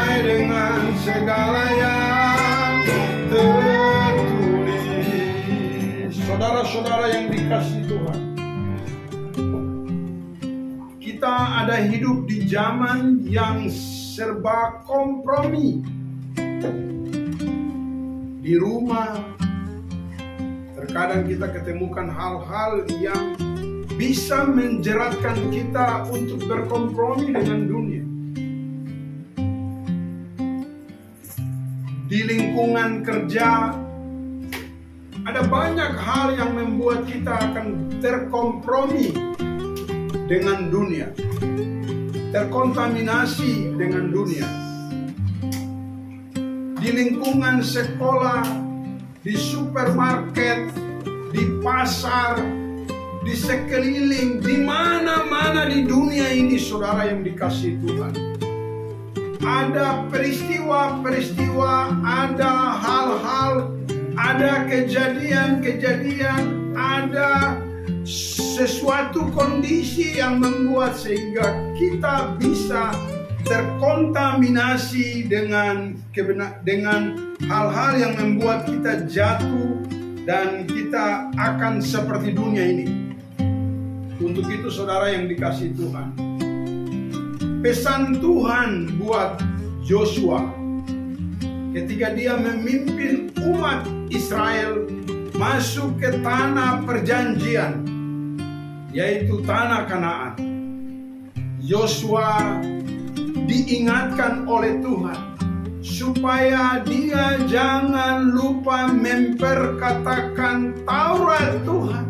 sesuai dengan segala yang tertulis. Saudara-saudara yang dikasihi Tuhan, kita ada hidup di zaman yang serba kompromi. Di rumah, terkadang kita ketemukan hal-hal yang bisa menjeratkan kita untuk berkompromi dengan dunia. Di lingkungan kerja, ada banyak hal yang membuat kita akan terkompromi dengan dunia, terkontaminasi dengan dunia. Di lingkungan sekolah, di supermarket, di pasar, di sekeliling, di mana-mana di dunia ini, saudara yang dikasihi Tuhan, ada peristiwa-peristiwa, ada hal-hal, ada kejadian-kejadian, ada sesuatu kondisi yang membuat sehingga kita bisa terkontaminasi dengan hal-hal yang membuat kita jatuh dan kita akan seperti dunia ini. Untuk itu saudara yang dikasihi Tuhan, pesan Tuhan buat Yosua ketika dia memimpin umat Israel masuk ke tanah perjanjian, yaitu tanah Kanaan. Yosua diingatkan oleh Tuhan supaya dia jangan lupa memperkatakan Taurat Tuhan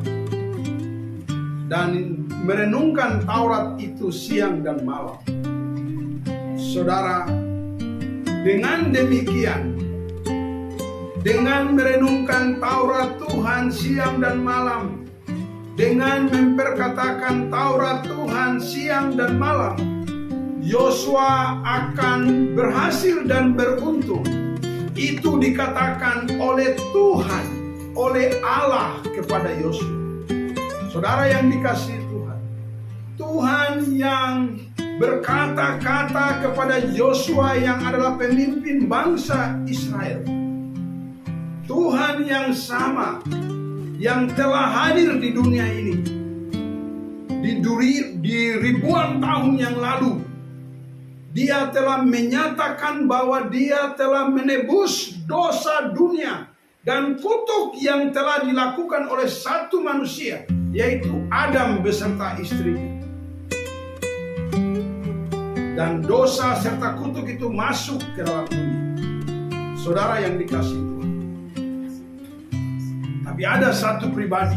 dan merenungkan Taurat itu siang dan malam. Saudara, dengan demikian, dengan merenungkan Taurat Tuhan siang dan malam, dengan memperkatakan Taurat Tuhan siang dan malam, Yosua akan berhasil dan beruntung. Itu dikatakan oleh Tuhan, oleh Allah kepada Yosua. Saudara yang dikasihi Tuhan, Tuhan yang berkata-kata kepada Yosua yang adalah pemimpin bangsa Israel. Tuhan yang sama, yang telah hadir di dunia ini di ribuan tahun yang lalu. Dia telah menyatakan bahwa dia telah menebus dosa dunia dan kutuk yang telah dilakukan oleh satu manusia, yaitu Adam beserta istrinya. Dan dosa serta kutuk itu masuk ke dalam dunia. Saudara yang dikasihi Tuhan, tapi ada satu pribadi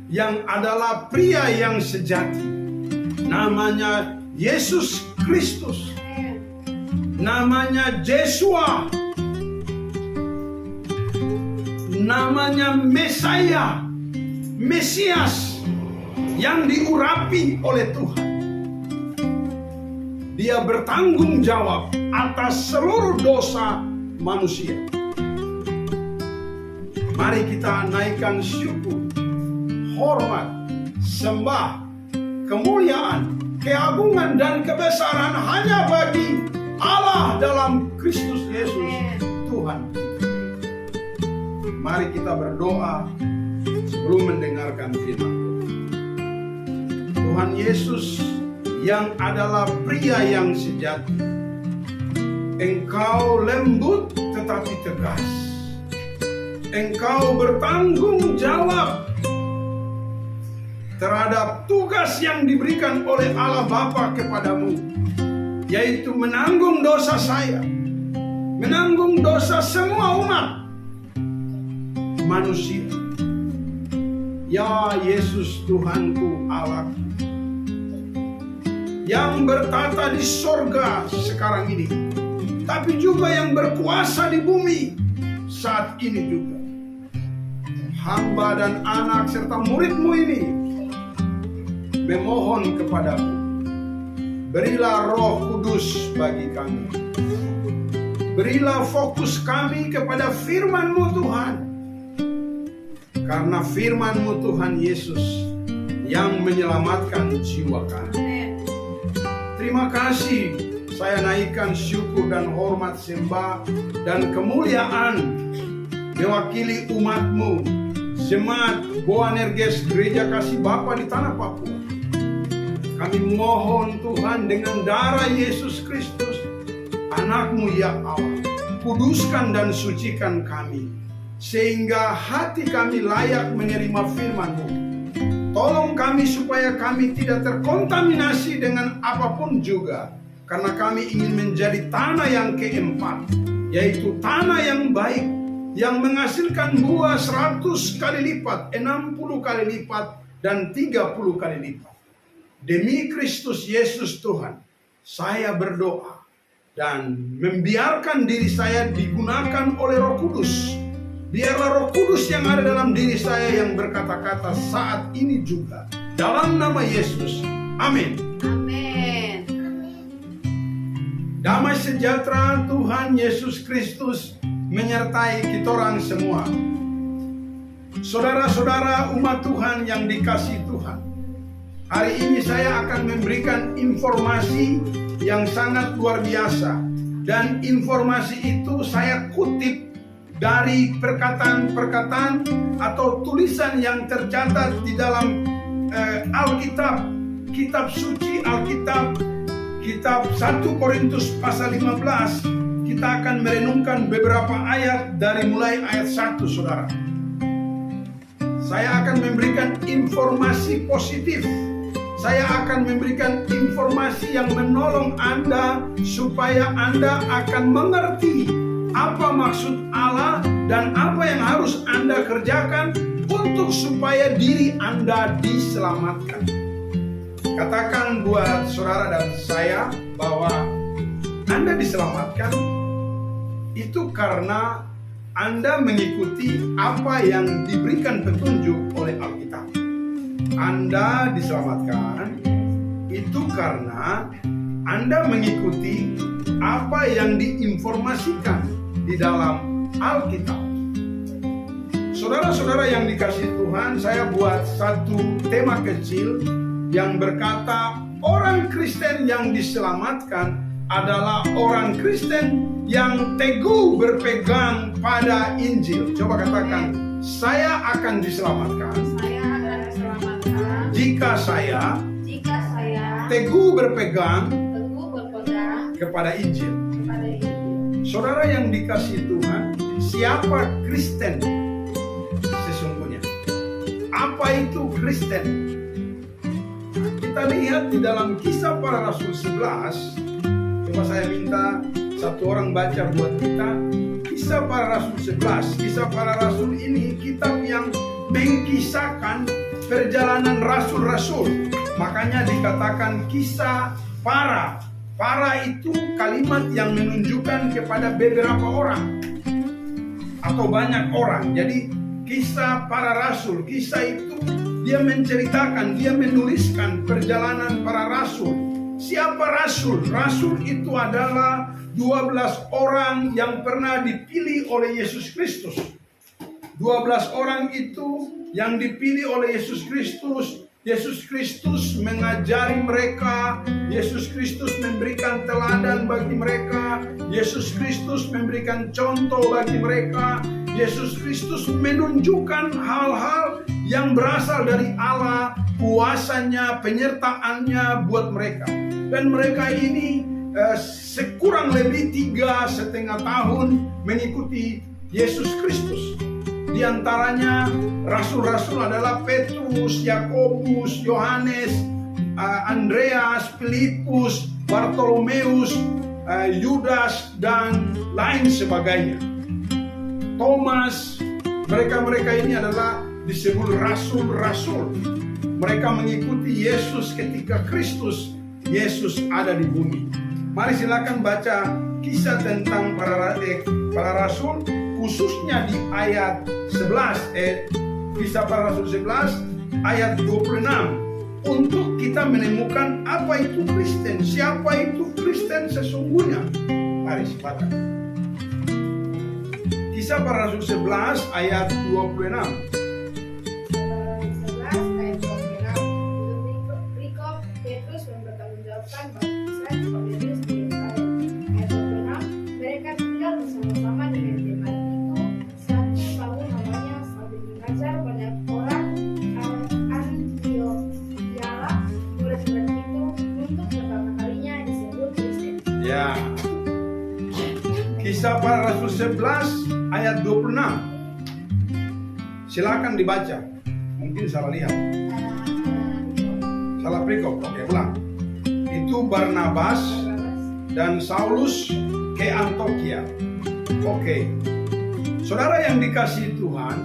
yang adalah pria yang sejati, namanya Yesus Kristus, namanya Yesua, namanya Mesaya, Mesias yang diurapi oleh Tuhan. Dia bertanggung jawab atas seluruh dosa manusia. Mari kita naikkan syukur, hormat, sembah, kemuliaan, keagungan dan kebesaran hanya bagi Allah dalam Kristus Yesus Tuhan. Mari kita berdoa sebelum mendengarkan firman Tuhan. Tuhan Yesus yang adalah pria yang sejati, Engkau lembut tetapi tegas. Engkau bertanggung jawab terhadap tugas yang diberikan oleh Allah Bapa kepadamu, yaitu menanggung dosa saya, menanggung dosa semua umat manusia. Ya Yesus Tuhanku, Allahku, yang bertata di sorga sekarang ini, tapi juga yang berkuasa di bumi saat ini juga. Hamba dan anak serta murid-Mu ini memohon kepadamu, berilah Roh Kudus bagi kami. Berilah fokus kami kepada firman-Mu Tuhan. Karena firman-Mu Tuhan Yesus yang menyelamatkan jiwa kami. Terima kasih saya naikkan syukur dan hormat, sembah dan kemuliaan mewakili umatmu, jemaat Boanerges Gereja Kasih Bapa di Tanah Papua. Kami mohon Tuhan dengan darah Yesus Kristus, anak-Mu ya Allah, kuduskan dan sucikan kami, sehingga hati kami layak menerima firman-Mu. Tolong kami supaya kami tidak terkontaminasi dengan apapun juga, karena kami ingin menjadi tanah yang keempat, yaitu tanah yang baik, yang menghasilkan buah 100 kali lipat, 60 kali lipat, dan 30 kali lipat. Demi Kristus Yesus Tuhan, saya berdoa dan membiarkan diri saya digunakan oleh Roh Kudus. Biarlah Roh Kudus yang ada dalam diri saya yang berkata-kata saat ini juga. Dalam nama Yesus. Amin. Amin. Damai sejahtera Tuhan Yesus Kristus menyertai kita orang semua. Saudara-saudara umat Tuhan yang dikasihi Tuhan, hari ini saya akan memberikan informasi yang sangat luar biasa. Dan informasi itu saya kutip dari perkataan-perkataan atau tulisan yang tercatat di dalam Alkitab, kitab suci Alkitab, kitab 1 Korintus pasal 15. Kita akan merenungkan beberapa ayat dari mulai ayat 1, saudara. Saya akan memberikan informasi positif. Saya akan memberikan informasi yang menolong Anda supaya Anda akan mengerti apa maksud Allah dan apa yang harus Anda kerjakan untuk supaya diri Anda diselamatkan. Katakan buat saudara dan saya bahwa Anda diselamatkan itu karena Anda mengikuti apa yang diberikan petunjuk oleh Alkitab. Anda diselamatkan itu karena Anda mengikuti apa yang diinformasikan di dalam Alkitab. Saudara-saudara yang dikasihi Tuhan, saya buat satu tema kecil yang berkata orang Kristen yang diselamatkan adalah orang Kristen yang teguh berpegang pada Injil. Coba katakan, saya akan diselamatkan. Saya akan diselamatkan Jika saya teguh berpegang kepada Injil. Saudara yang dikasihi Tuhan, siapa Kristen sesungguhnya? Apa itu Kristen? Nah, kita lihat di dalam Kisah Para Rasul 11. Coba saya minta satu orang baca buat kita Kisah Para Rasul 11. Kisah Para Rasul ini kitab yang mengkisahkan perjalanan rasul-rasul. Makanya dikatakan kisah para. Para itu kalimat yang menunjukkan kepada beberapa orang atau banyak orang. Jadi kisah para rasul, kisah itu dia menceritakan, dia menuliskan perjalanan para rasul. Siapa rasul? Rasul itu adalah 12 orang yang pernah dipilih oleh Yesus Kristus. 12 orang itu yang dipilih oleh Yesus Kristus. Yesus Kristus mengajari mereka, Yesus Kristus memberikan teladan bagi mereka, Yesus Kristus memberikan contoh bagi mereka, Yesus Kristus menunjukkan hal-hal yang berasal dari Allah, kuasanya, penyertaannya buat mereka. Dan mereka ini sekurang lebih 3,5 tahun mengikuti Yesus Kristus. Di antaranya rasul-rasul adalah Petrus, Yakobus, Yohanes, Andreas, Filipus, Bartolomeus, Yudas, dan lain sebagainya. Thomas, mereka-mereka ini adalah disebut rasul-rasul. Mereka mengikuti Yesus ketika Yesus ada di bumi. Mari silakan baca kisah tentang para rasul, khususnya di ayat 11, Kisah Para Rasul 11 ayat 26, untuk kita menemukan apa itu Kristen, siapa itu Kristen sesungguhnya. Mari baca Kisah Para Rasul 11 ayat 26. Berikut Petrus mempertanggungjawabkan baptisan kepada Yesus di Yerusalem. Kisah Para Rasul 11 ayat 26. Silakan dibaca. Mungkin salah lihat. Salah perikop. Oke, ulang. Itu Barnabas dan Saulus ke Antioquia. Oke. Saudara yang dikasihi Tuhan,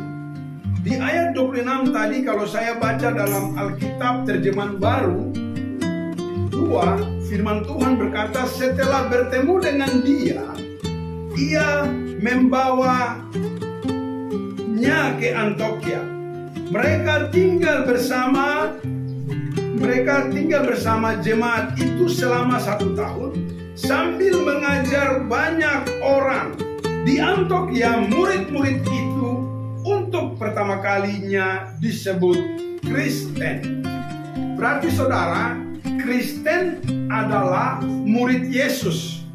di ayat 26 tadi kalau saya baca dalam Alkitab terjemahan baru 2, firman Tuhan berkata, setelah bertemu dengan dia, ia membawanya ke Antioquia. Mereka tinggal bersama jemaat itu selama 1 tahun sambil mengajar banyak orang. Di Antioquia murid-murid itu untuk pertama kalinya disebut Kristen. Berarti saudara, Kristen adalah murid Yesus.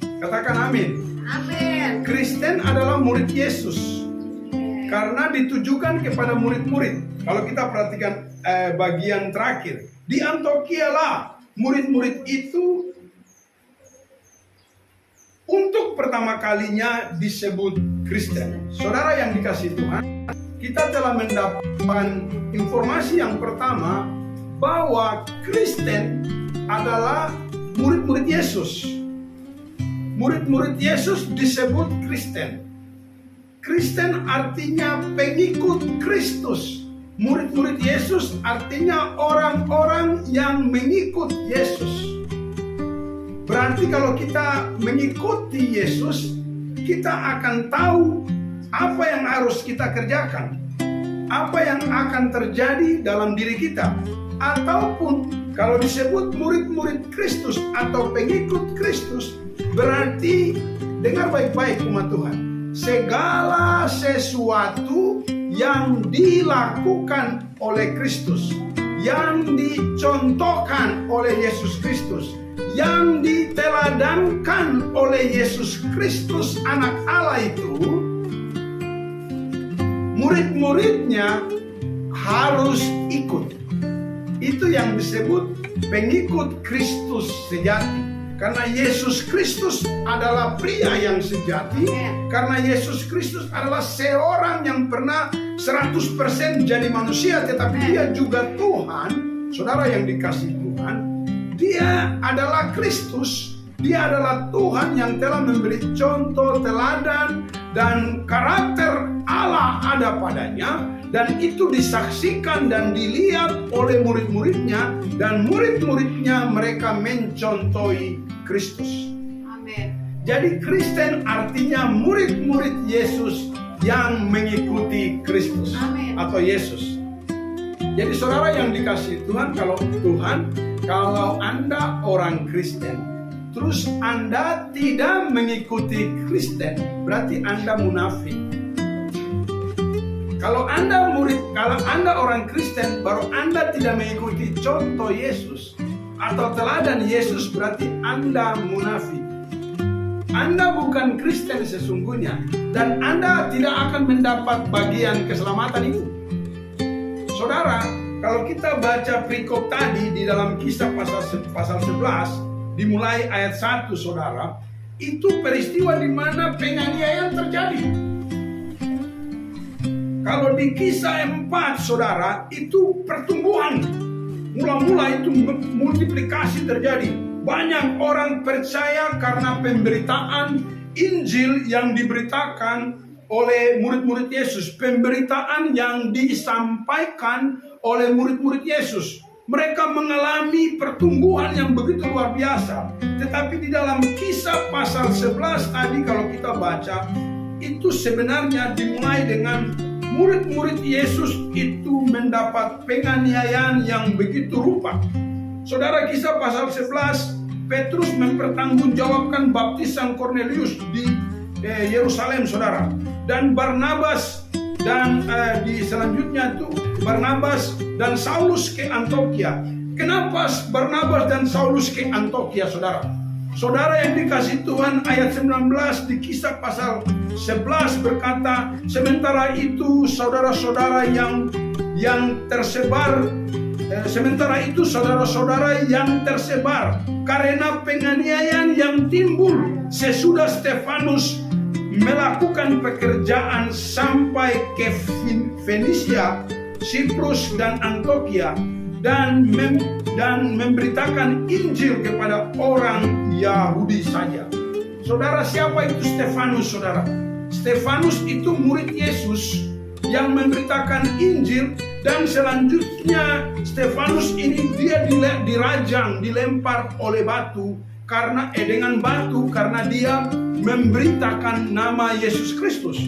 Katakan amin. Amin. Kristen adalah murid Yesus. Karena ditujukan kepada murid-murid. Kalau kita perhatikan bagian terakhir, di Antioquia lah murid-murid itu untuk pertama kalinya disebut Kristen. Saudara yang dikasihi Tuhan, kita telah mendapatkan informasi yang pertama bahwa Kristen adalah murid-murid Yesus. Murid-murid Yesus disebut Kristen. Kristen artinya pengikut Kristus. Murid-murid Yesus artinya orang-orang yang mengikut Yesus. Berarti kalau kita mengikuti Yesus, kita akan tahu apa yang harus kita kerjakan, apa yang akan terjadi dalam diri kita. Ataupun kalau disebut murid-murid Kristus atau pengikut Kristus, berarti dengar baik-baik umat Tuhan, segala sesuatu yang dilakukan oleh Kristus, yang dicontohkan oleh Yesus Kristus, yang diteladankan oleh Yesus Kristus anak Allah itu, murid-muridnya harus ikut. Itu yang disebut pengikut Kristus sejati. Karena Yesus Kristus adalah pria yang sejati. Karena Yesus Kristus adalah seorang yang pernah 100% jadi manusia, tetapi dia juga Tuhan. Saudara yang dikasihi Tuhan, dia adalah Kristus. Dia adalah Tuhan yang telah memberi contoh, teladan, dan karakter Allah ada padanya. Dan itu disaksikan dan dilihat oleh murid-muridnya. Dan murid-muridnya mereka mencontohi Kristus. Amin. Jadi Kristen artinya murid-murid Yesus yang mengikuti Kristus. Amin. Atau Yesus. Jadi saudara yang dikasihi Tuhan, kalau Anda orang Kristen, terus Anda tidak mengikuti Kristen, berarti Anda munafik. Kalau Anda orang Kristen, baru Anda tidak mengikuti contoh Yesus atau teladan Yesus, berarti Anda munafik. Anda bukan Kristen sesungguhnya, dan Anda tidak akan mendapat bagian keselamatan itu. Saudara, kalau kita baca perikop tadi di dalam Kisah pasal 11, dimulai ayat 1, saudara, itu peristiwa di mana penganiayaan terjadi. Kalau di Kisah 4, saudara, itu pertumbuhan. Mula-mula itu multiplikasi terjadi. Banyak orang percaya karena pemberitaan Injil yang diberitakan oleh murid-murid Yesus. Pemberitaan yang disampaikan oleh murid-murid Yesus. Mereka mengalami pertumbuhan yang begitu luar biasa. Tetapi di dalam Kisah pasal 11 tadi kalau kita baca, itu sebenarnya dimulai dengan murid-murid Yesus itu mendapat penganiayaan yang begitu rupa. Saudara, Kisah pasal 11, Petrus mempertanggungjawabkan baptisan Cornelius di Yerusalem, saudara. Dan Barnabas dan di selanjutnya itu Barnabas dan Saulus ke Antioquia. Kenapa Barnabas dan Saulus ke Antioquia, saudara? Saudara yang dikasihi Tuhan, ayat 19 di Kisah pasal 11 berkata, sementara itu saudara-saudara yang tersebar Sementara itu saudara-saudara yang tersebar karena penganiayaan yang timbul sesudah Stefanus melakukan pekerjaan sampai ke Fenisia, Siprus dan Antioquia dan memberitakan Injil kepada orang Yahudi saja. Saudara, siapa itu Stefanus, saudara? Stefanus itu murid Yesus yang memberitakan Injil, dan selanjutnya Stefanus ini dia dirajang, dilempar oleh batu dengan batu karena dia memberitakan nama Yesus Kristus.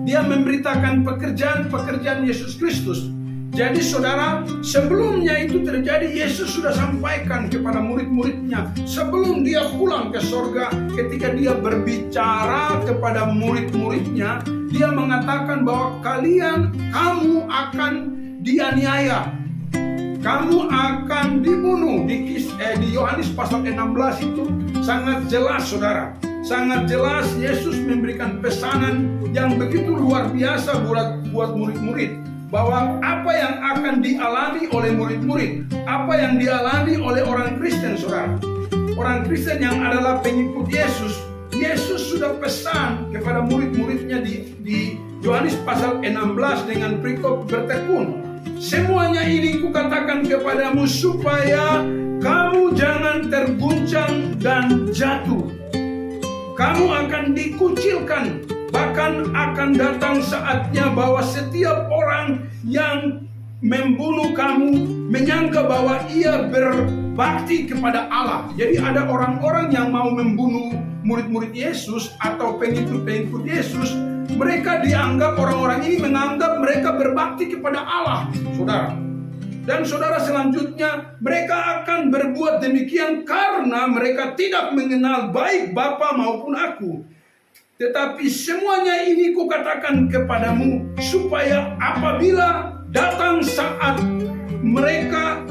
Dia memberitakan pekerjaan Yesus Kristus. Jadi saudara, sebelumnya itu terjadi, Yesus sudah sampaikan kepada murid-muridnya sebelum dia pulang ke sorga. Ketika dia berbicara kepada murid-muridnya, dia mengatakan bahwa kamu akan dianiaya, kamu akan dibunuh. Di Yohanes pasal 16 itu sangat jelas, saudara. Sangat jelas Yesus memberikan pesanan yang begitu luar biasa buat murid-murid, bahwa apa yang akan dialami oleh murid-murid, apa yang dialami oleh orang Kristen, saudara. Orang Kristen yang adalah pengikut Yesus, Yesus sudah pesan kepada murid-muridnya di Yohanes pasal 16 dengan perikop bertekun. Semuanya ini kukatakan kepadamu supaya kamu jangan terguncang dan jatuh. Kamu akan dikucilkan. Bahkan akan datang saatnya bahwa setiap orang yang membunuh kamu menyangka bahwa ia berbakti kepada Allah. Jadi ada orang-orang yang mau membunuh murid-murid Yesus atau pengikut-pengikut Yesus. Mereka dianggap, orang-orang ini menganggap mereka berbakti kepada Allah, saudara. Dan saudara, selanjutnya mereka akan berbuat demikian karena mereka tidak mengenal baik Bapa maupun aku. Tetapi semuanya ini kukatakan kepadamu supaya apabila datang saat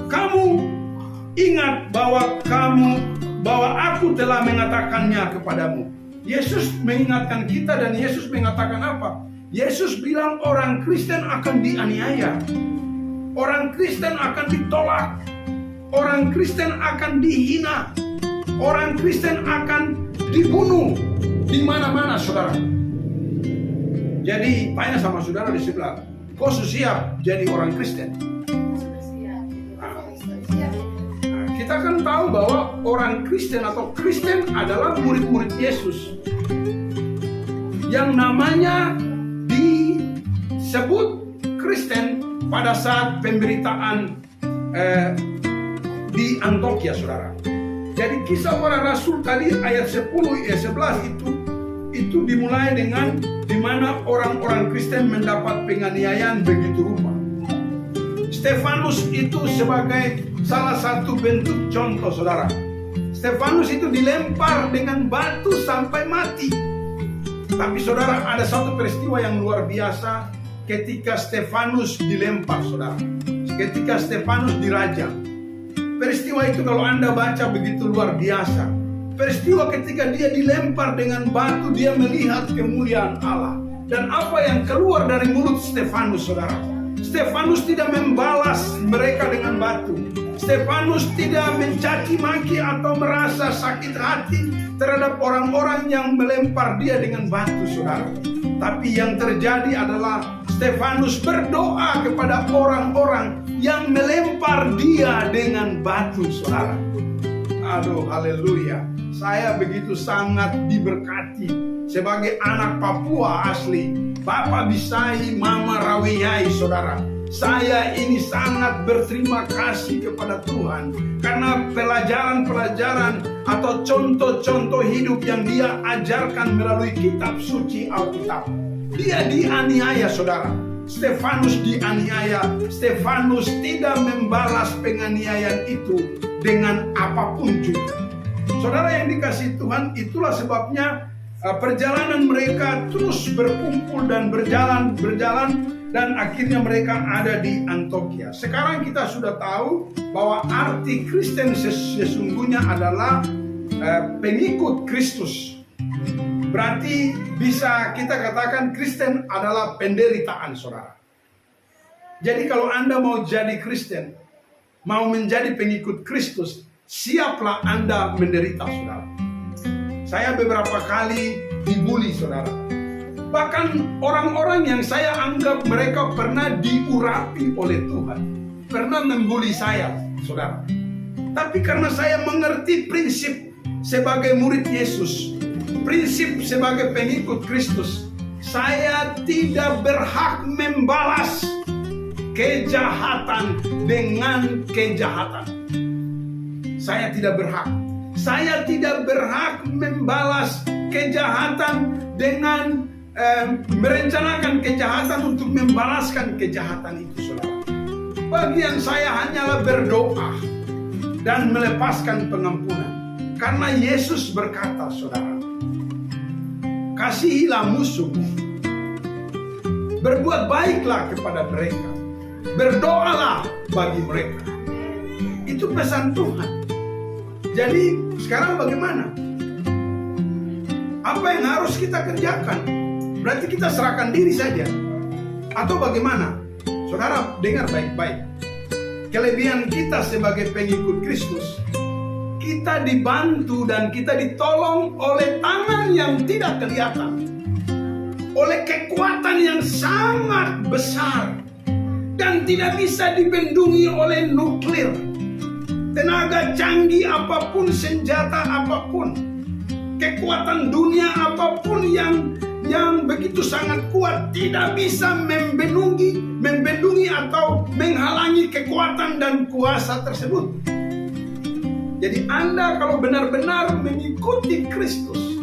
kamu ingat bahwa aku telah mengatakannya kepadamu. Yesus mengingatkan kita, dan Yesus mengatakan apa? Yesus bilang orang Kristen akan dianiaya, orang Kristen akan ditolak, orang Kristen akan dihina, orang Kristen akan dibunuh di mana-mana, saudara. Jadi tanya sama saudara di sebelah, kau siap jadi orang Kristen? Kita kan tahu bahwa orang Kristen atau Kristen adalah murid-murid Yesus yang namanya disebut Kristen pada saat pemberitaan di Antioquia, saudara. Jadi kisah para rasul tadi ayat 11 itu dimulai dengan di mana orang-orang Kristen mendapat penganiayaan begitu rupa. Stefanus itu sebagai salah satu bentuk contoh, saudara. Stefanus itu dilempar dengan batu sampai mati. Tapi saudara, ada satu peristiwa yang luar biasa ketika Stefanus dilempar, saudara. Ketika Stefanus dirajam. Peristiwa itu kalau Anda baca begitu luar biasa. Peristiwa ketika dia dilempar dengan batu, dia melihat kemuliaan Allah. Dan apa yang keluar dari mulut Stefanus, saudara? Stefanus tidak membalas mereka dengan batu. Stefanus tidak mencaci maki atau merasa sakit hati terhadap orang-orang yang melempar dia dengan batu, saudara. Tapi yang terjadi adalah Stefanus berdoa kepada orang-orang yang melempar dia dengan batu, saudara. Aduh, haleluya. Saya begitu sangat diberkati sebagai anak Papua asli. Bapak Bisai, Mama Rawiyai, saudara. Saya ini sangat berterima kasih kepada Tuhan karena pelajaran-pelajaran atau contoh-contoh hidup yang dia ajarkan melalui kitab suci Alkitab. Dia dianiaya, saudara. Stefanus dianiaya. Stefanus tidak membalas penganiayaan itu dengan apapun juga. Saudara yang dikasihi Tuhan, itulah sebabnya perjalanan mereka terus berkumpul dan berjalan dan akhirnya mereka ada di Antioquia. Sekarang kita sudah tahu bahwa arti Kristen sesungguhnya adalah pengikut Kristus. Berarti bisa kita katakan Kristen adalah penderitaan, saudara. Jadi kalau Anda mau jadi Kristen, mau menjadi pengikut Kristus, siaplah Anda menderita, saudara. Saya beberapa kali dibully, saudara. Bahkan orang-orang yang saya anggap mereka pernah diurapi oleh Tuhan, pernah membuli saya, saudara. Tapi karena saya mengerti prinsip sebagai murid Yesus, prinsip sebagai pengikut Kristus, saya tidak berhak membalas kejahatan dengan kejahatan. Saya tidak berhak. Saya tidak berhak membalas kejahatan dengan merencanakan kejahatan untuk membalaskan kejahatan itu, saudara. Bagian saya hanyalah berdoa dan melepaskan pengampunan. Karena Yesus berkata, saudara, kasihilah musuhmu, berbuat baiklah kepada mereka, berdoalah bagi mereka. Itu pesan Tuhan. Jadi sekarang bagaimana? Apa yang harus kita kerjakan? Berarti kita serahkan diri saja? Atau bagaimana? Saudara, dengar baik-baik. Kelebihan kita sebagai pengikut Kristus, kita dibantu dan kita ditolong oleh tangan yang tidak kelihatan, oleh kekuatan yang sangat besar dan tidak bisa dibendungi oleh nuklir, tenaga canggih apapun, senjata apapun, kekuatan dunia apapun yang begitu sangat kuat tidak bisa membendungi atau menghalangi kekuatan dan kuasa tersebut. Jadi Anda kalau benar-benar mengikuti Kristus,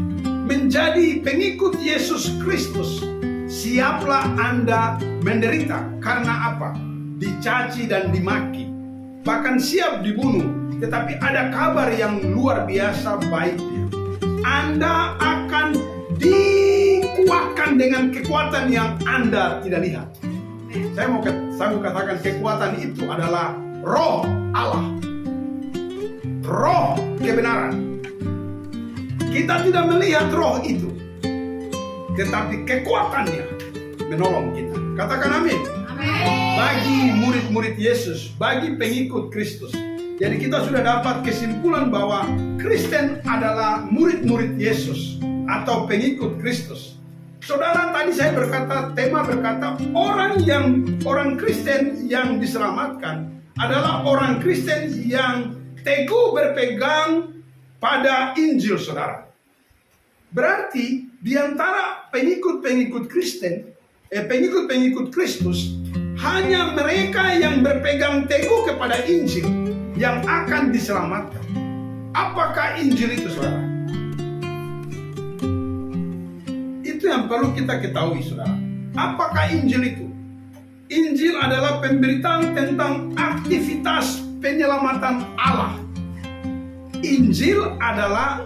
menjadi pengikut Yesus Kristus, siaplah Anda menderita. Karena apa? Dicaci dan dimaki, bahkan siap dibunuh. Tetapi ada kabar yang luar biasa baiknya. Anda akan dikuatkan dengan kekuatan yang Anda tidak lihat. Saya mau katakan kekuatan itu adalah Roh Allah, Roh kebenaran. Kita tidak melihat roh itu, tetapi kekuatannya menolong kita. Katakan amin. Bagi murid-murid Yesus, bagi pengikut Kristus. Jadi kita sudah dapat kesimpulan bahwa Kristen adalah murid-murid Yesus atau pengikut Kristus. Saudara, tadi saya berkata, tema berkata, orang Kristen yang diselamatkan adalah orang Kristen yang teguh berpegang pada Injil, saudara. Berarti di antara pengikut-pengikut Kristen, pengikut-pengikut Kristus, hanya mereka yang berpegang teguh kepada Injil yang akan diselamatkan. Apakah Injil itu, saudara? Itu yang perlu kita ketahui, saudara. Apakah Injil itu? Injil adalah pemberitaan tentang aktivitas penyelamatan Allah. Injil adalah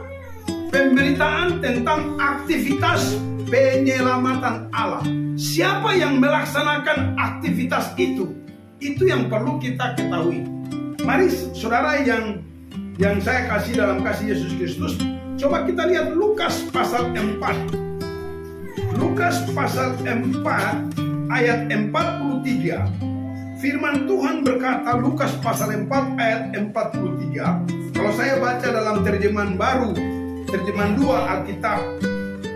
pemberitaan tentang aktivitas penyelamatan Allah. Siapa yang melaksanakan aktivitas itu? Itu yang perlu kita ketahui. Mari saudara yang saya kasih dalam kasih Yesus Kristus, coba kita lihat Lukas pasal 4. Lukas pasal 4 ayat 43. Firman Tuhan berkata, Lukas pasal 4 ayat 43. Kalau saya baca dalam terjemahan baru, terjemahan 2 Alkitab,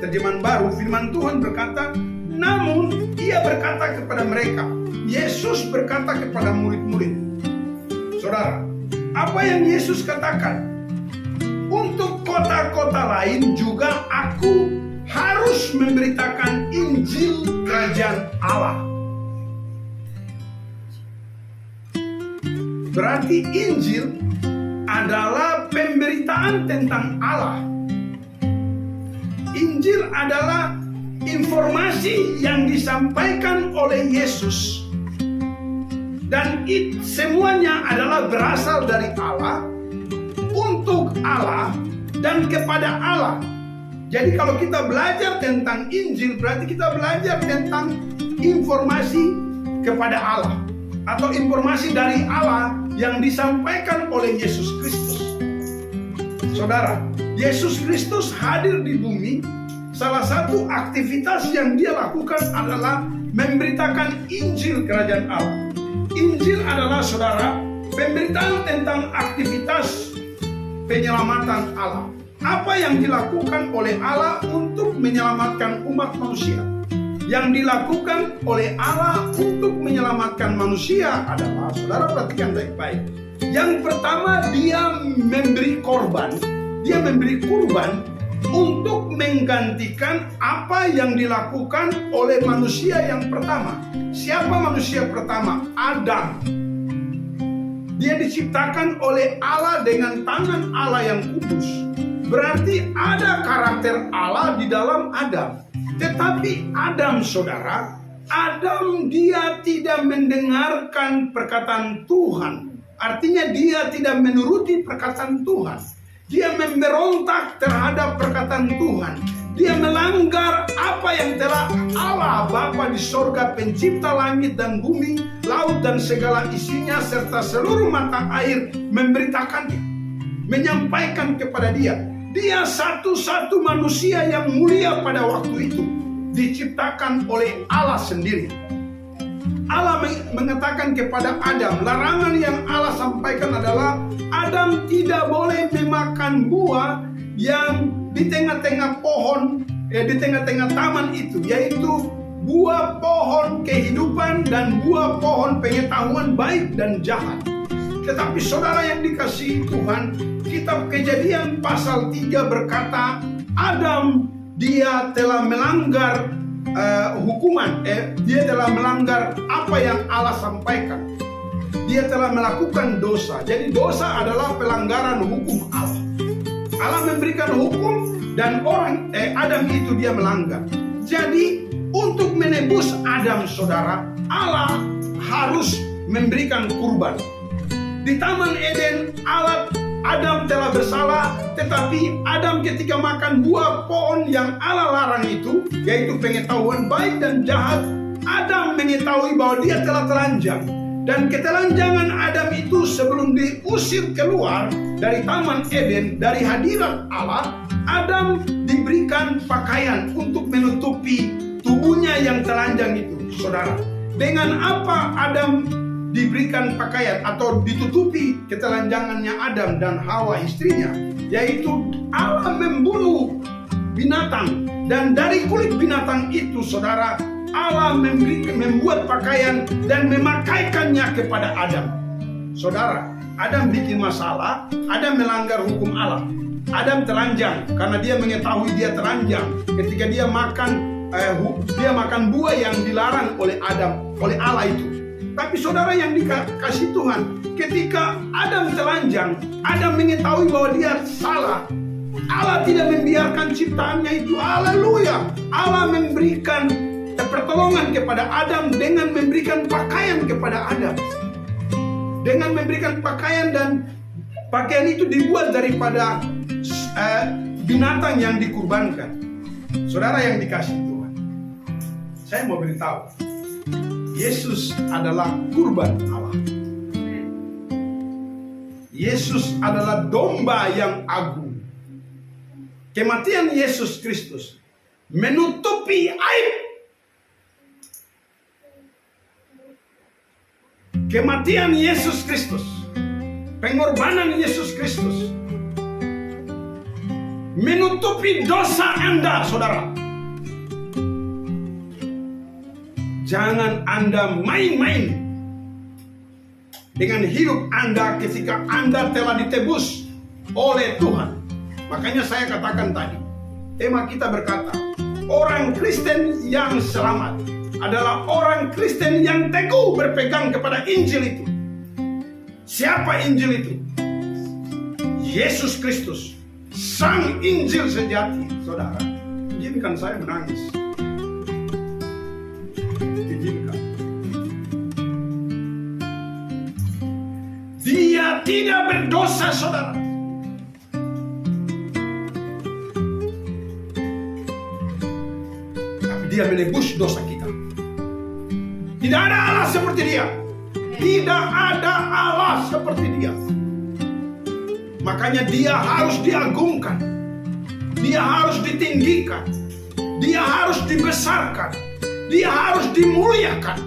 terjemahan baru, firman Tuhan berkata, namun ia berkata kepada mereka, Yesus berkata kepada murid-murid. Saudara, apa yang Yesus katakan? Untuk kota-kota lain juga aku harus memberitakan Injil Kerajaan Allah. Berarti Injil adalah pemberitaan tentang Allah. Injil adalah informasi yang disampaikan oleh Yesus. Dan semuanya adalah berasal dari Allah, untuk Allah, dan kepada Allah. Jadi kalau kita belajar tentang Injil, berarti kita belajar tentang informasi kepada Allah, atau informasi dari Allah yang disampaikan oleh Yesus Kristus. Saudara, Yesus Kristus hadir di bumi. Salah satu aktivitas yang dia lakukan adalah memberitakan Injil Kerajaan Allah. Injil adalah, saudara, pemberitaan tentang aktivitas penyelamatan Allah. Apa yang dilakukan oleh Allah untuk menyelamatkan umat manusia. Yang dilakukan oleh Allah untuk menyelamatkan manusia adalah, saudara perhatikan baik-baik. Yang pertama, dia memberi korban. Dia memberi kurban untuk menggantikan apa yang dilakukan oleh manusia yang pertama. Siapa manusia pertama? Adam. Dia diciptakan oleh Allah dengan tangan Allah yang kudus. Berarti ada karakter Allah di dalam Adam. Tetapi Adam, saudara, Adam dia tidak mendengarkan perkataan Tuhan. Artinya dia tidak menuruti perkataan Tuhan. Dia memberontak terhadap perkataan Tuhan. Dia melanggar apa yang telah Allah Bapa di sorga, pencipta langit dan bumi, laut dan segala isinya, serta seluruh mata air, memberitakannya, menyampaikan kepada dia. Dia satu-satu manusia yang mulia pada waktu itu, diciptakan oleh Allah sendiri. Allah mengatakan kepada Adam, larangan yang Allah sampaikan adalah Adam tidak boleh memakan buah yang di tengah-tengah pohon, di tengah-tengah taman itu, yaitu buah pohon kehidupan dan buah pohon pengetahuan baik dan jahat. Tetapi saudara yang dikasihi Tuhan, kitab Kejadian pasal 3 berkata, Adam dia telah melanggar hukuman, dia telah melanggar apa yang Allah sampaikan. Dia telah melakukan dosa. Jadi dosa adalah pelanggaran hukum Allah. Allah memberikan hukum dan Adam itu dia melanggar. Jadi untuk menebus Adam, saudara, Allah harus memberikan kurban. Di Taman Eden, Adam telah bersalah, tetapi Adam ketika makan buah pohon yang Allah larang itu, yaitu pengetahuan baik dan jahat, Adam mengetahui bahwa dia telah telanjang. Dan ketelanjangan Adam itu sebelum diusir keluar dari Taman Eden, dari hadirat Allah, Adam diberikan pakaian untuk menutupi tubuhnya yang telanjang itu, saudara. Dengan apa Adam diberikan pakaian atau ditutupi ketelanjangannya Adam dan Hawa istrinya, yaitu Allah membunuh binatang, dan dari kulit binatang itu, saudara, Allah membuat pakaian dan memakaikannya kepada Adam. Saudara, Adam bikin masalah, Adam melanggar hukum Allah. Adam telanjang karena dia mengetahui dia telanjang ketika dia makan buah yang dilarang oleh Allah itu. Tapi saudara yang dikasih Tuhan, ketika Adam telanjang, Adam mengetahui bahwa dia salah. Allah tidak membiarkan ciptaannya itu. Haleluya. Allah memberikan pertolongan kepada Adam dengan memberikan pakaian kepada Adam. Dengan memberikan pakaian, dan pakaian itu dibuat daripada binatang yang dikurbankan. Saudara yang dikasih Tuhan, saya mau beritahu, Yesus adalah kurban Allah. Yesus adalah domba yang agung. Kematian Yesus Kristus menutupi aib. Kematian Yesus Kristus, pengorbanan Yesus Kristus menutupi dosa Anda, saudara. Jangan Anda main-main dengan hidup Anda ketika Anda telah ditebus oleh Tuhan. Makanya saya katakan tadi, tema kita berkata, orang Kristen yang selamat adalah orang Kristen yang teguh berpegang kepada Injil itu. Siapa Injil itu? Yesus Kristus, Sang Injil sejati. Saudara, izinkan saya menangis. Izinkan. Dia tidak berdosa, saudara. Tapi dia menebus dosa kita. Tidak ada Allah seperti dia. Tidak ada Allah seperti dia. Makanya dia harus diagungkan. Dia harus ditinggikan. Dia harus dibesarkan. Dia harus dimuliakan.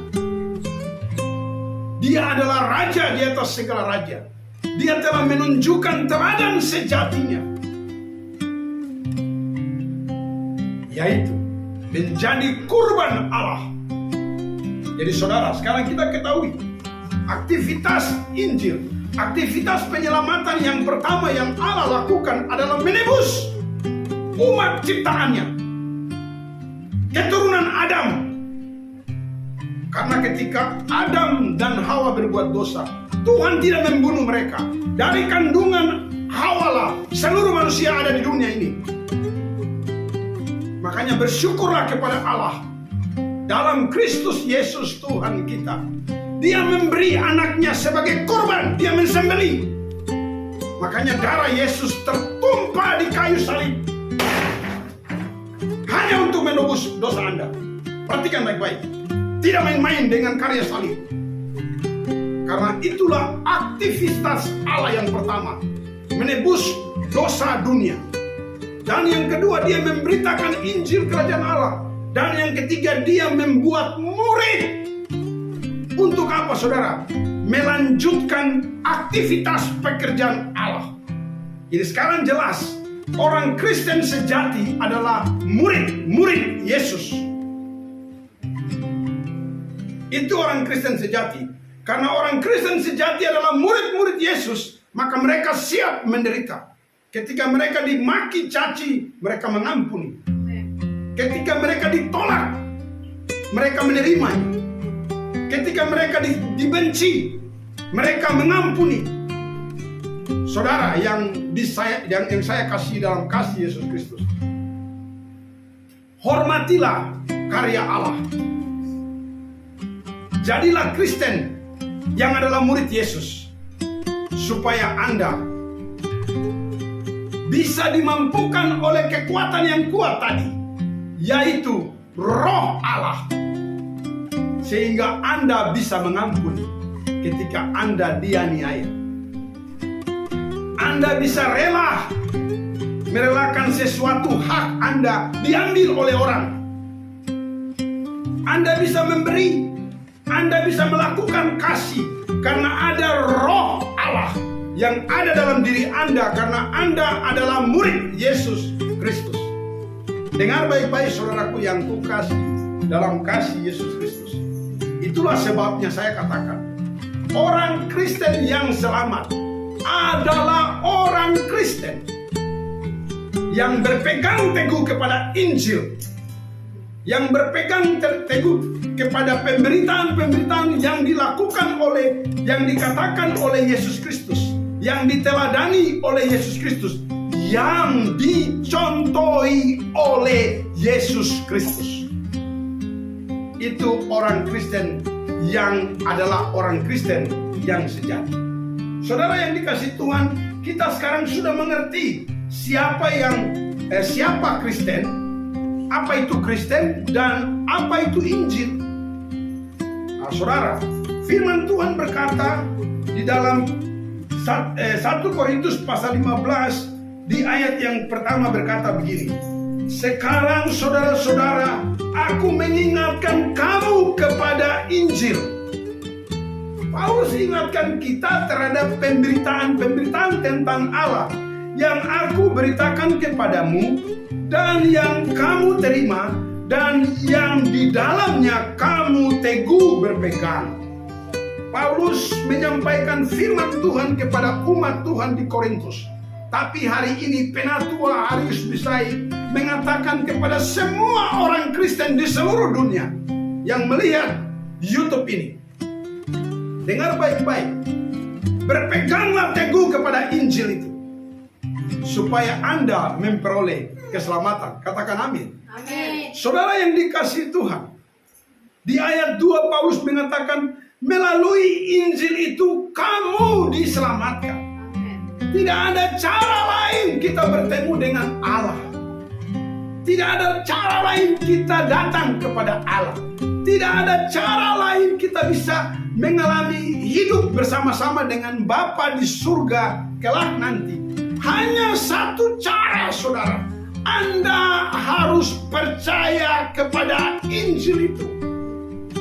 Dia adalah raja di atas segala raja. Dia telah menunjukkan teladan sejatinya, yaitu menjadi kurban Allah. Jadi saudara, sekarang kita ketahui aktivitas Injil, aktivitas penyelamatan yang pertama yang Allah lakukan adalah menebus umat ciptaannya, keturunan Adam. Karena ketika Adam dan Hawa berbuat dosa, Tuhan tidak membunuh mereka. Dari kandungan Hawa lah seluruh manusia ada di dunia ini. Makanya bersyukurlah kepada Allah dalam Kristus Yesus Tuhan kita. Dia memberi anaknya sebagai korban, dia mensembelih. Makanya darah Yesus tertumpah di kayu salib hanya untuk menebus dosa Anda. Perhatikan baik-baik, tidak main-main dengan karya salib. Karena itulah aktivitas Allah yang pertama, menebus dosa dunia. Dan yang kedua, dia memberitakan Injil Kerajaan Allah. Dan yang ketiga, dia membuat murid. Untuk apa saudara? Melanjutkan aktivitas pekerjaan Allah. Jadi sekarang jelas, orang Kristen sejati adalah murid Yesus. Itu orang Kristen sejati. Karena orang Kristen sejati adalah murid-murid Yesus, maka mereka siap menderita. Ketika mereka dimaki caci, mereka mengampuni. Ketika mereka ditolak, mereka menerimanya. Ketika mereka dibenci, mereka mengampuni. Saudara yang saya kasih dalam kasih Yesus Kristus, hormatilah karya Allah. Jadilah Kristen yang adalah murid Yesus, supaya Anda bisa dimampukan oleh kekuatan yang kuat tadi, yaitu Roh Allah, sehingga Anda bisa mengampuni ketika Anda dianiaya. Anda bisa merelakan sesuatu hak Anda diambil oleh orang. Anda bisa memberi, Anda bisa melakukan kasih karena ada Roh Allah yang ada dalam diri Anda, karena Anda adalah murid Yesus Kristus. Dengar baik-baik saudaraku yang kukasih dalam kasih Yesus Kristus. Itulah sebabnya saya katakan, orang Kristen yang selamat adalah orang Kristen yang berpegang teguh kepada Injil, yang berpegang teguh kepada pemberitaan-pemberitaan yang dilakukan oleh, yang dikatakan oleh Yesus Kristus, yang diteladani oleh Yesus Kristus, yang dicontohi oleh Yesus Kristus. Itu orang Kristen yang adalah orang Kristen yang sejati. Saudara yang dikasihi Tuhan, kita sekarang sudah mengerti siapa Kristen, apa itu Kristen, dan apa itu Injil. Nah, saudara, firman Tuhan berkata di dalam 1 Korintus pasal 15 di ayat yang pertama berkata begini, sekarang saudara-saudara, aku mengingatkan kamu kepada Injil. Paulus ingatkan kita terhadap pemberitaan tentang Allah yang aku beritakan kepadamu dan yang kamu terima dan yang di dalamnya kamu teguh berpegang. Paulus menyampaikan firman Tuhan kepada umat Tuhan di Korintus. Tapi hari ini Penatua Arius Bisai mengatakan kepada semua orang Kristen di seluruh dunia yang melihat YouTube ini, dengar baik-baik, berpeganglah teguh kepada Injil itu, supaya Anda memperoleh keselamatan. Katakan amin. Amin. Saudara yang dikasihi Tuhan, di ayat 2 Paulus mengatakan, melalui Injil itu kamu diselamatkan. Tidak ada cara lain kita bertemu dengan Allah. Tidak ada cara lain kita datang kepada Allah. Tidak ada cara lain kita bisa mengalami hidup bersama-sama dengan Bapa di surga kelak nanti. Hanya satu cara, saudara. Anda harus percaya kepada Injil itu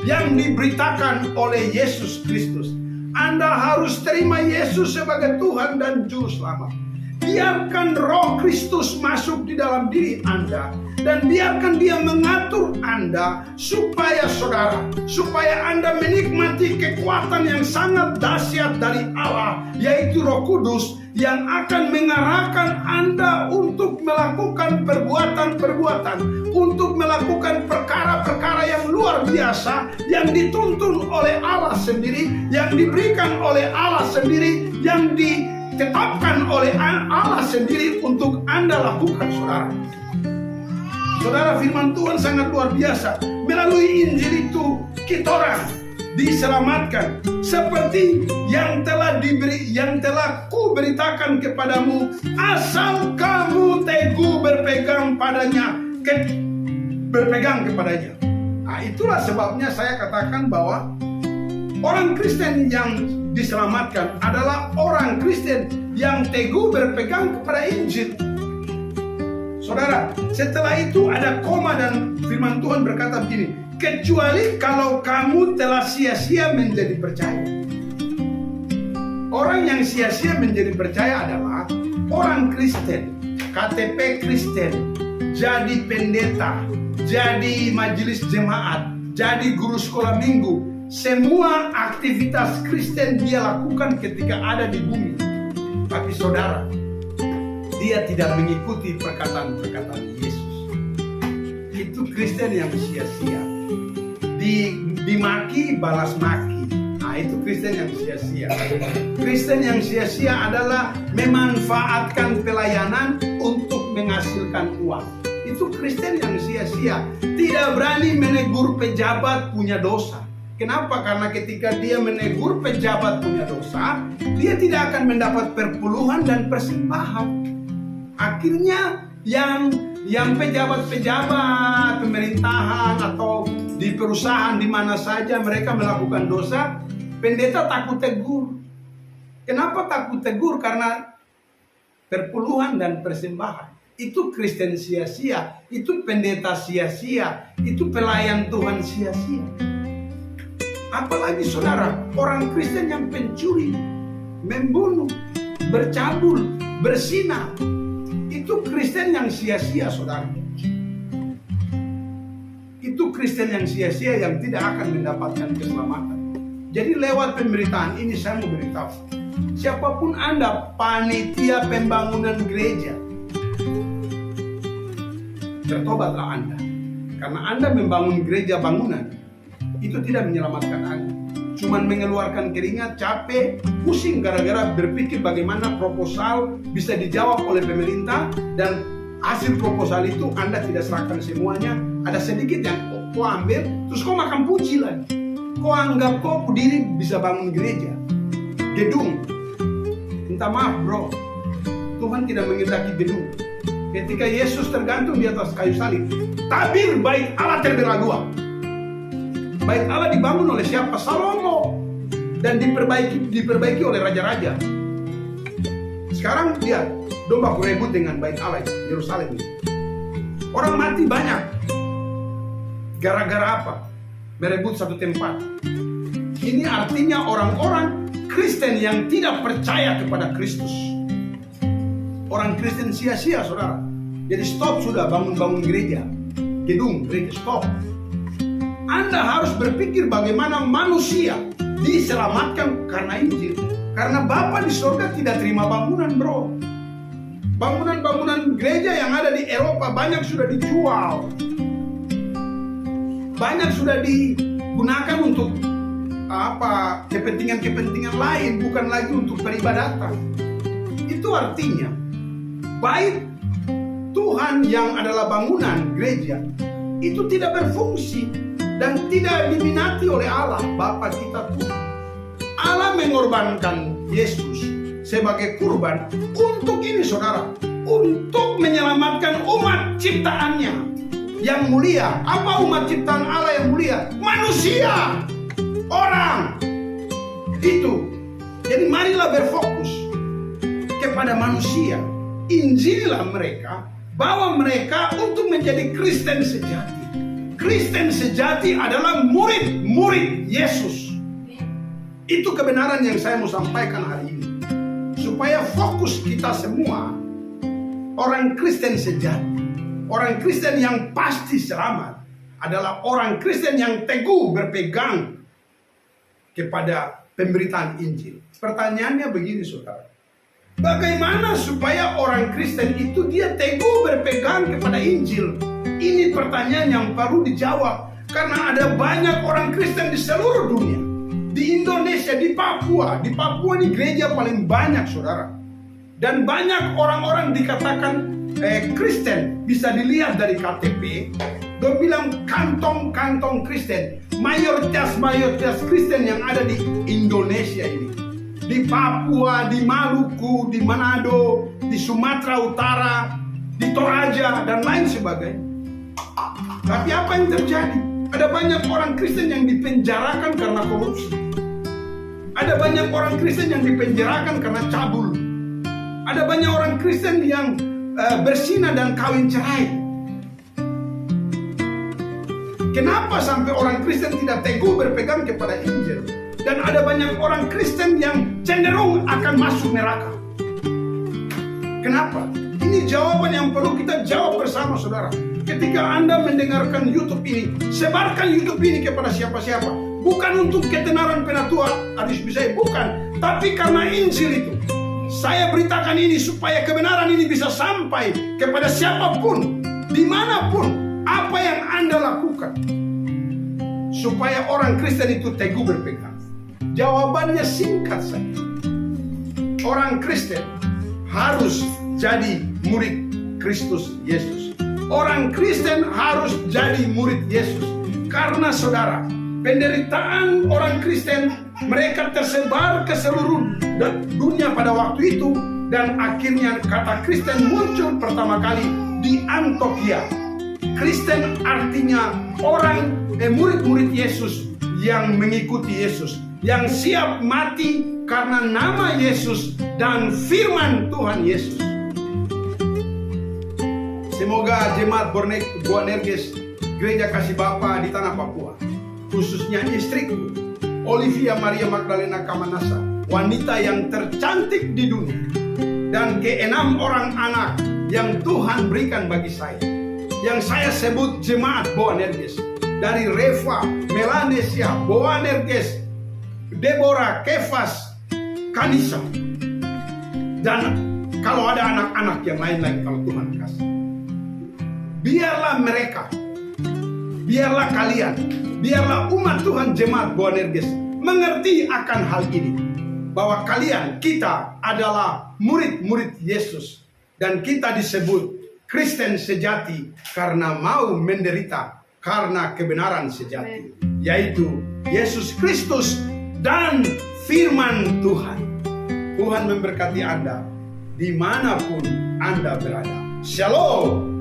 yang diberitakan oleh Yesus Kristus. Anda harus terima Yesus sebagai Tuhan dan Juru Selamat. Biarkan Roh Kristus masuk di dalam diri Anda, dan biarkan Dia mengatur Anda supaya Anda menikmati kekuatan yang sangat dahsyat dari Allah, yaitu Roh Kudus, yang akan mengarahkan Anda untuk melakukan perbuatan-perbuatan, untuk melakukan perkara-perkara yang luar biasa, yang dituntun oleh Allah sendiri, yang diberikan oleh Allah sendiri, yang ditetapkan oleh Allah sendiri untuk Anda lakukan, saudara. Saudara, firman Tuhan sangat luar biasa. Melalui Injil itu kita orang diselamatkan seperti yang telah ku beritakan kepadamu, asal kamu teguh berpegang kepadanya. Nah, itulah sebabnya saya katakan bahwa orang Kristen yang diselamatkan adalah orang Kristen yang teguh berpegang kepada Injil. Saudara, setelah itu ada koma dan firman Tuhan berkata begini, kecuali kalau kamu telah sia-sia menjadi percaya. Orang yang sia-sia menjadi percaya adalah orang Kristen, KTP Kristen, jadi pendeta, jadi majelis jemaat, jadi guru sekolah minggu. Semua aktivitas Kristen dia lakukan ketika ada di bumi. Tapi saudara, dia tidak mengikuti perkataan-perkataan Yesus. Itu Kristen yang sia-sia. Dimaki balas maki. Nah, itu Kristen yang sia-sia. Kristen yang sia-sia adalah memanfaatkan pelayanan untuk menghasilkan uang. Itu Kristen yang sia-sia. Tidak berani menegur pejabat punya dosa. Kenapa? Karena ketika dia menegur pejabat punya dosa, dia tidak akan mendapat perpuluhan dan persembahan. Akhirnya yang pejabat-pejabat pemerintahan atau di perusahaan di mana saja mereka melakukan dosa, pendeta takut tegur. Kenapa takut tegur? Karena perpuluhan dan persembahan. Itu Kristen sia-sia, itu pendeta sia-sia, itu pelayan Tuhan sia-sia. Apalagi saudara, orang Kristen yang pencuri, membunuh, bercabul, berzinah, itu Kristen yang sia-sia, saudara. Itu Kristen yang sia-sia yang tidak akan mendapatkan keselamatan. Jadi lewat pemberitaan ini saya mau beritahu, siapapun Anda, panitia pembangunan gereja, bertobatlah Anda. Karena Anda membangun gereja bangunan, itu tidak menyelamatkan Anda. Cuman mengeluarkan keringat, capek, pusing gara-gara berpikir bagaimana proposal bisa dijawab oleh pemerintah, dan hasil proposal itu Anda tidak serahkan semuanya. Ada sedikit yang kau ambil, terus kau makan puji lagi. Kau anggap kau diri bisa bangun gereja, gedung. Minta maaf bro, Tuhan tidak mengendaki gedung. Ketika Yesus tergantung di atas kayu salib, tabir bait Allah terbelah dua. Bait Allah dibangun oleh siapa? Salomo. Dan diperbaiki oleh raja-raja. Sekarang dia domba berebut dengan bait Allah Yerusalem. Orang mati banyak. Gara-gara apa? Merebut satu tempat. Ini artinya orang-orang Kristen yang tidak percaya kepada Kristus. Orang Kristen sia-sia, saudara. Jadi stop sudah bangun-bangun gereja, gedung, gereja, stop. Anda harus berpikir bagaimana manusia diselamatkan karena Injil. Karena Bapa di surga tidak terima bangunan, bro. Bangunan-bangunan gereja yang ada di Eropa banyak sudah dijual. Banyak sudah digunakan untuk kepentingan-kepentingan lain, bukan lagi untuk peribadatan. Itu artinya bait Tuhan yang adalah bangunan gereja itu tidak berfungsi dan tidak diminati oleh Allah, Bapa kita Tuhan. Allah mengorbankan Yesus sebagai kurban untuk ini, saudara, untuk menyelamatkan umat ciptaannya yang mulia. Apa umat ciptaan Allah yang mulia? Manusia, orang itu. Jadi marilah berfokus kepada manusia. Injililah mereka, bawa mereka untuk menjadi Kristen sejati. Kristen sejati adalah murid-murid Yesus. Itu kebenaran yang saya mau sampaikan hari ini. Supaya fokus kita semua, orang Kristen sejati, orang Kristen yang pasti selamat, adalah orang Kristen yang teguh berpegang kepada pemberitaan Injil. Pertanyaannya begini, saudara. Bagaimana supaya orang Kristen itu dia teguh berpegang kepada Injil? Ini pertanyaan yang perlu dijawab. Karena ada banyak orang Kristen di seluruh dunia. Di Indonesia, di Papua. Di Papua ini gereja paling banyak, saudara. Dan banyak orang-orang dikatakan Kristen. Bisa dilihat dari KTP. Dia bilang kantong-kantong Kristen. Mayoritas Kristen yang ada di Indonesia ini. Di Papua, di Maluku, di Manado, di Sumatera Utara, di Toraja, dan lain sebagainya. Tapi apa yang terjadi? Ada banyak orang Kristen yang dipenjarakan karena korupsi. Ada banyak orang Kristen yang dipenjarakan karena cabul. Ada banyak orang Kristen yang berzina dan kawin cerai. Kenapa sampai orang Kristen tidak teguh berpegang kepada Injil? Dan ada banyak orang Kristen yang cenderung akan masuk neraka. Kenapa? Ini jawaban yang perlu kita jawab bersama, saudara. Ketika Anda mendengarkan YouTube ini, sebarkan YouTube ini kepada siapa-siapa. Bukan untuk ketenaran penatua hadis bisa, bukan. Tapi karena Injil itu. Saya beritakan ini supaya kebenaran ini bisa sampai kepada siapapun, dimanapun, apa yang Anda lakukan. Supaya orang Kristen itu teguh berpegang. Jawabannya singkat saja. Orang Kristen harus jadi murid Kristus Yesus. Orang Kristen harus jadi murid Yesus. Karena saudara, penderitaan orang Kristen, mereka tersebar ke seluruh dunia pada waktu itu. Dan akhirnya kata Kristen muncul pertama kali di Antioquia. Kristen artinya orang murid-murid Yesus yang mengikuti Yesus. Yang siap mati karena nama Yesus dan firman Tuhan Yesus. Semoga jemaat Boanerges Gereja Kasih Bapa di Tanah Papua, khususnya istriku Olivia Maria Magdalena Kamanasa, wanita yang tercantik di dunia, dan ke-6 orang anak yang Tuhan berikan bagi saya, yang saya sebut jemaat Boanerges, dari Reva, Melanesia, Boanerges, Deborah, Kefas, Kanisa, dan kalau ada anak-anak yang lain-lain kalau Tuhan kasih. Biarlah mereka, biarlah kalian, biarlah umat Tuhan jemaat Boanerges mengerti akan hal ini. Bahwa kalian, kita adalah murid-murid Yesus. Dan kita disebut Kristen sejati karena mau menderita karena kebenaran sejati. Yaitu Yesus Kristus dan firman Tuhan. Tuhan memberkati Anda dimanapun Anda berada. Shalom.